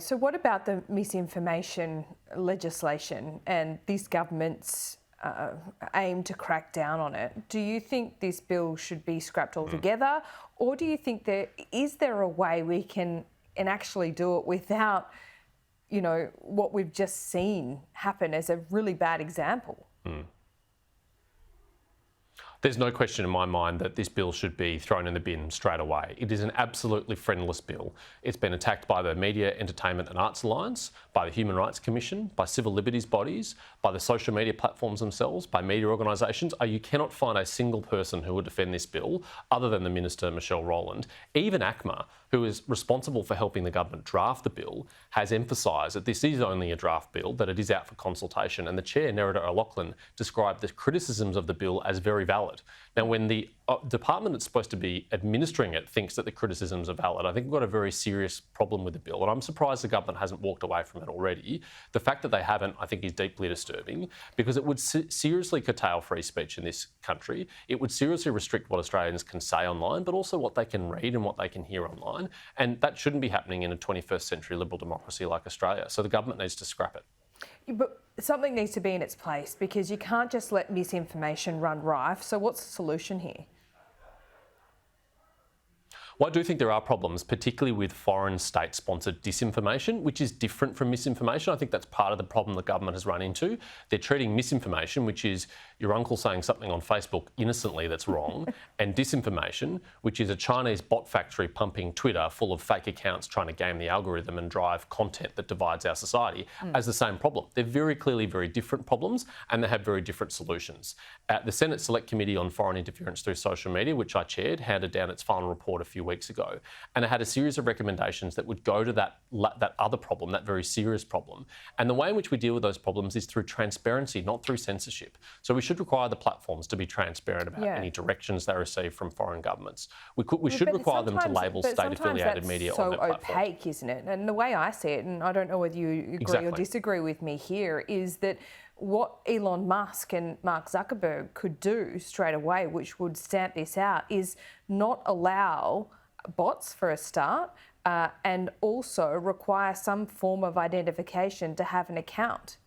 So what about the misinformation legislation and this government's aim to crack down on it? Do you think this bill should be scrapped altogether, or do you think is there a way we can actually do it without, what we've just seen happen as a really bad example? There's no question in my mind that this bill should be thrown in the bin straight away. It is an absolutely friendless bill. It's been attacked by the Media, Entertainment and Arts Alliance, by the Human Rights Commission, by civil liberties bodies, by the social media platforms themselves, by media organisations. You cannot find a single person who would defend this bill other than the Minister Michelle Rowland. Even ACMA, who is responsible for helping the government draft the bill, has emphasised that this is only a draft bill, that it is out for consultation, and the Chair, Nerida O'Loughlin, described the criticisms of the bill as very valid. Now, when the department that's supposed to be administering it thinks that the criticisms are valid, I think we've got a very serious problem with the bill, and I'm surprised the government hasn't walked away from it already. The fact that they haven't, I think, is deeply disturbing, because it would seriously curtail free speech in this country. It would seriously restrict what Australians can say online, but also what they can read and what they can hear online, and that shouldn't be happening in a 21st century liberal democracy like Australia. So the government needs to scrap it. But something needs to be in its place, because you can't just let misinformation run rife. So what's the solution here? Well, I do think there are problems, particularly with foreign state-sponsored disinformation, which is different from misinformation. I think that's part of the problem the government has run into. They're treating misinformation, which is your uncle saying something on Facebook innocently that's wrong, and disinformation, which is a Chinese bot factory pumping Twitter full of fake accounts trying to game the algorithm and drive content that divides our society, as the same problem. They're very clearly very different problems, and they have very different solutions. The Senate Select Committee on Foreign Interference through Social Media, which I chaired, handed down its final report a few weeks ago, and it had a series of recommendations that would go to that other problem, that very serious problem. And the way in which we deal with those problems is through transparency, not through censorship. So we should require the platforms to be transparent about any directions they receive from foreign governments. We should require them to label state-affiliated media on their platform. So opaque, isn't it? And the way I see it, and I don't know whether you agree or disagree with me here, is that what Elon Musk and Mark Zuckerberg could do straight away, which would stamp this out, is not allow bots for a start, and also require some form of identification to have an account.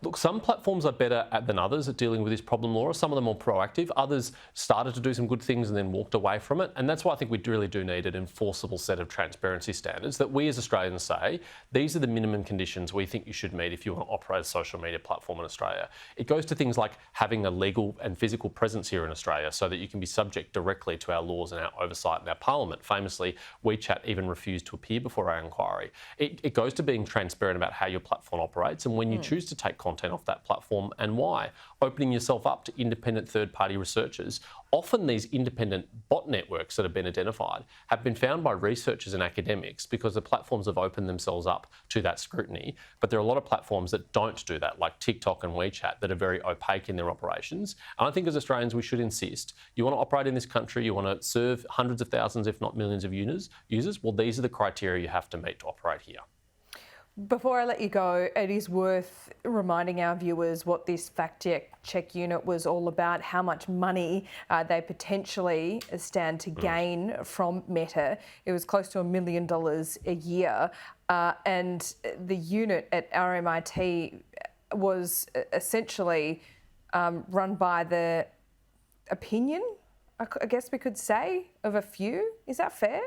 Look, some platforms are better than others at dealing with this problem, Laura. Some of them are more proactive. Others started to do some good things and then walked away from it. And that's why I think we really do need an enforceable set of transparency standards that we as Australians say, these are the minimum conditions we think you should meet if you want to operate a social media platform in Australia. It goes to things like having a legal and physical presence here in Australia so that you can be subject directly to our laws and our oversight in our parliament. Famously, WeChat even refused to appear before our inquiry. It goes to being transparent about how your platform operates and when you choose to take content off that platform and why. Opening yourself up to independent third-party researchers. Often these independent bot networks that have been identified have been found by researchers and academics because the platforms have opened themselves up to that scrutiny. But there are a lot of platforms that don't do that, like TikTok and WeChat, that are very opaque in their operations. And I think as Australians, we should insist, you want to operate in this country, you want to serve hundreds of thousands, if not millions of users, well, these are the criteria you have to meet to operate here. Before I let you go, it is worth reminding our viewers what this fact-check unit was all about, how much money they potentially stand to gain from Meta. It was close to $1 million a year, and the unit at RMIT was essentially run by the opinion, I guess we could say, of a few. Is that fair?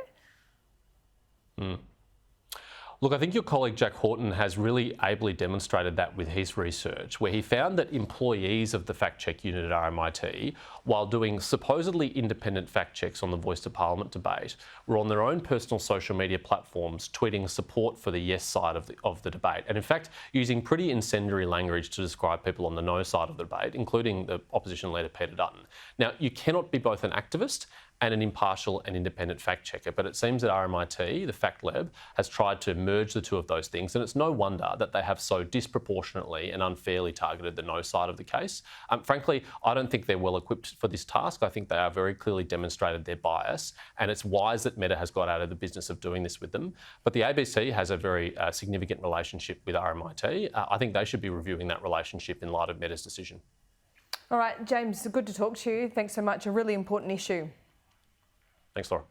Look, I think your colleague Jack Horton has really ably demonstrated that with his research, where he found that employees of the fact-check unit at RMIT, while doing supposedly independent fact-checks on the Voice to Parliament debate, were on their own personal social media platforms tweeting support for the yes side of the debate, and in fact using pretty incendiary language to describe people on the no side of the debate, including the opposition leader Peter Dutton. Now, you cannot be both an activist and an impartial and independent fact-checker. But it seems that RMIT, the Fact Lab, has tried to merge the two of those things, and it's no wonder that they have so disproportionately and unfairly targeted the no side of the case. Frankly, I don't think they're well equipped for this task. I think they are very clearly demonstrated their bias, and it's wise that Meta has got out of the business of doing this with them. But the ABC has a very significant relationship with RMIT. I think they should be reviewing that relationship in light of Meta's decision. All right, James, good to talk to you. Thanks so much. A really important issue. Thanks, Laura.